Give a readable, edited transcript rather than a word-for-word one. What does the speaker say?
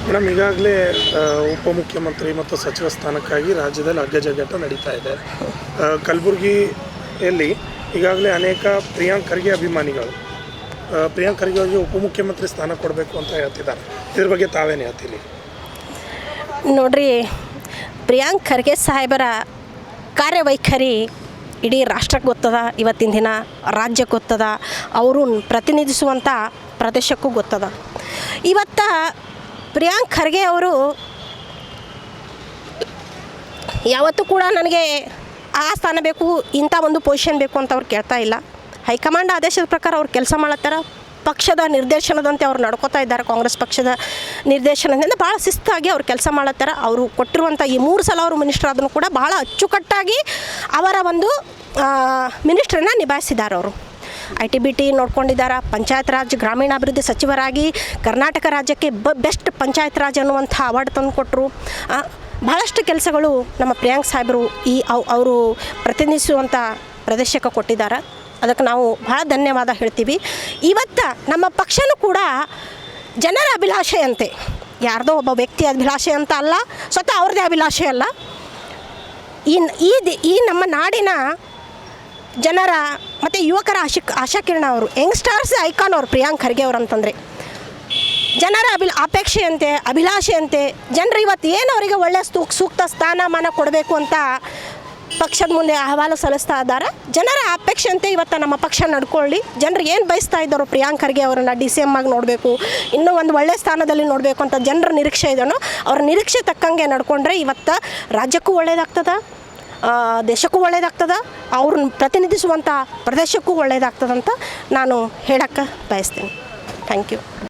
Madam, ಈಗಾಗಲೇ ಉಪಮುಖ್ಯಮಂತ್ರಿ ಮತ್ತು ಸಚಿವ ಸ್ಥಾನಕ್ಕಾಗಿ ರಾಜ್ಯದಲ್ಲಿ ಅಗ್ಗಜಗ್ಗಾಟ ನಡೀತಾ ಇದೆ. ಕಲಬುರಗಿಯಲ್ಲಿ ಈಗಾಗಲೇ ಅನೇಕ ಪ್ರಿಯಾಂಕ್ ಖರ್ಗೆ ಅಭಿಮಾನಿಗಳು ಪ್ರಿಯಾಂಕ್ ಖರ್ಗೆ ಅವರಿಗೆ ಉಪಮುಖ್ಯಮಂತ್ರಿ ಸ್ಥಾನ ಕೊಡಬೇಕು ಅಂತ ಹೇಳ್ತಿದ್ದಾರೆ. ಇದ್ರ ಬಗ್ಗೆ ತಾವೇನು ಹೇಳ್ತೀರಿ? ನೋಡ್ರಿ, ಪ್ರಿಯಾಂಕ್ ಖರ್ಗೆ ಸಾಹೇಬರ ಕಾರ್ಯವೈಖರಿ ಇಡೀ ರಾಷ್ಟ್ರಕ್ಕೆ ಗೊತ್ತದ, ಇವತ್ತಿನ ದಿನ ರಾಜ್ಯಕ್ಕೆ ಗೊತ್ತದ, ಅವರು ಪ್ರತಿನಿಧಿಸುವಂಥ ಪ್ರದೇಶಕ್ಕೂ ಗೊತ್ತದ. ಇವತ್ತು ಪ್ರಿಯಾಂಕ್ ಖರ್ಗೆ ಅವರು ಯಾವತ್ತೂ ಕೂಡ ನನಗೆ ಆ ಸ್ಥಾನ ಬೇಕು, ಇಂಥ ಒಂದು ಪೊಸಿಷನ್ ಬೇಕು ಅಂತ ಅವ್ರು ಕೇಳ್ತಾ ಇಲ್ಲ. ಹೈಕಮಾಂಡ್ ಆದೇಶದ ಪ್ರಕಾರ ಅವ್ರು ಕೆಲಸ ಮಾಡತ್ತಾರ. ಪಕ್ಷದ ನಿರ್ದೇಶನದಂತೆ ಅವ್ರು ನಡ್ಕೋತಾ ಇದ್ದಾರೆ. ಕಾಂಗ್ರೆಸ್ ಪಕ್ಷದ ನಿರ್ದೇಶನದಿಂದ ಭಾಳ ಶಿಸ್ತಾಗಿ ಅವ್ರು ಕೆಲಸ ಮಾಡತ್ತಾರ. ಅವರು ಕೊಟ್ಟಿರುವಂಥ ಈ 3 ಸಲ ಅವರು ಮಿನಿಸ್ಟರ್ ಆದರೂ ಕೂಡ ಭಾಳ ಅಚ್ಚುಕಟ್ಟಾಗಿ ಅವರ ಒಂದು ಮಿನಿಸ್ಟ್ರನ್ನ ನಿಭಾಯಿಸಿದ್ದಾರೆ. ಅವರು ITBT ನೋಡ್ಕೊಂಡಿದ್ದಾರೆ. ಪಂಚಾಯತ್ ರಾಜ್ ಗ್ರಾಮೀಣಾಭಿವೃದ್ಧಿ ಸಚಿವರಾಗಿ ಕರ್ನಾಟಕ ರಾಜ್ಯಕ್ಕೆ ಬೆಸ್ಟ್ ಪಂಚಾಯತ್ ರಾಜ್ ಅನ್ನುವಂಥ ಅವಾರ್ಡ್ ತಂದು ಕೊಟ್ಟರು. ಭಾಳಷ್ಟು ಕೆಲಸಗಳು ನಮ್ಮ ಪ್ರಿಯಾಂಕ್ ಸಾಹೇಬರು ಅವರು ಪ್ರತಿನಿಧಿಸುವಂಥ ಪ್ರದೇಶಕ್ಕೆ ಕೊಟ್ಟಿದ್ದಾರೆ. ಅದಕ್ಕೆ ನಾವು ಭಾಳ ಧನ್ಯವಾದ ಹೇಳ್ತೀವಿ. ಇವತ್ತು ನಮ್ಮ ಪಕ್ಷನೂ ಕೂಡ ಜನರ ಅಭಿಲಾಷೆಯಂತೆ, ಯಾರ್ದೋ ಒಬ್ಬ ವ್ಯಕ್ತಿ ಅಭಿಲಾಷೆ ಅಂತ ಅಲ್ಲ, ಸ್ವತಃ ಅವ್ರದ್ದೇ ಅಭಿಲಾಷೆ ಅಲ್ಲ, ಈ ನಮ್ಮ ನಾಡಿನ ಜನರ ಮತ್ತು ಯುವಕರ ಆಶಾಕಿರಣ ಅವರು, ಯಂಗ್ಸ್ಟರ್ಸ್ ಐಕಾನ್ ಅವರು ಪ್ರಿಯಾಂಕ್ ಖರ್ಗೆ ಅವರು ಅಂತಂದರೆ. ಜನರ ಅಪೇಕ್ಷೆಯಂತೆ, ಅಭಿಲಾಷೆಯಂತೆ ಜನರು ಇವತ್ತು ಏನು ಅವರಿಗೆ ಒಳ್ಳೆಯ ಸೂಕ್ತ ಸ್ಥಾನಮಾನ ಕೊಡಬೇಕು ಅಂತ ಪಕ್ಷದ ಮುಂದೆ ಅಹವಾಲು ಸಲ್ಲಿಸ್ತಾ ಇದ್ದಾರೆ. ಜನರ ಅಪೇಕ್ಷೆಯಂತೆ ಇವತ್ತು ನಮ್ಮ ಪಕ್ಷ ನಡ್ಕೊಳ್ಳಿ. ಜನರು ಏನು ಬಯಸ್ತಾ ಇದ್ದಾರೋ ಪ್ರಿಯಾಂಕ್ ಖರ್ಗೆ ಅವರನ್ನು DCM ಆಗಿ ನೋಡಬೇಕು, ಇನ್ನೂ ಒಂದು ಒಳ್ಳೆಯ ಸ್ಥಾನದಲ್ಲಿ ನೋಡಬೇಕು ಅಂತ ಜನರ ನಿರೀಕ್ಷೆ ಇದನ್ನು ಅವ್ರ ನಿರೀಕ್ಷೆ ತಕ್ಕಂಗೆ ನಡ್ಕೊಂಡ್ರೆ ಇವತ್ತು ರಾಜ್ಯಕ್ಕೂ ಒಳ್ಳೆಯದಾಗ್ತದೆ, ದೇಶಕ್ಕೂ ಒಳ್ಳೆಯದಾಗ್ತದೆ, ಅವ್ರನ್ನ ಪ್ರತಿನಿಧಿಸುವಂಥ ಪ್ರದೇಶಕ್ಕೂ ಒಳ್ಳೆಯದಾಗ್ತದಂತ ನಾನು ಹೇಳಕ್ಕೆ ಬಯಸ್ತೀನಿ. Thank you.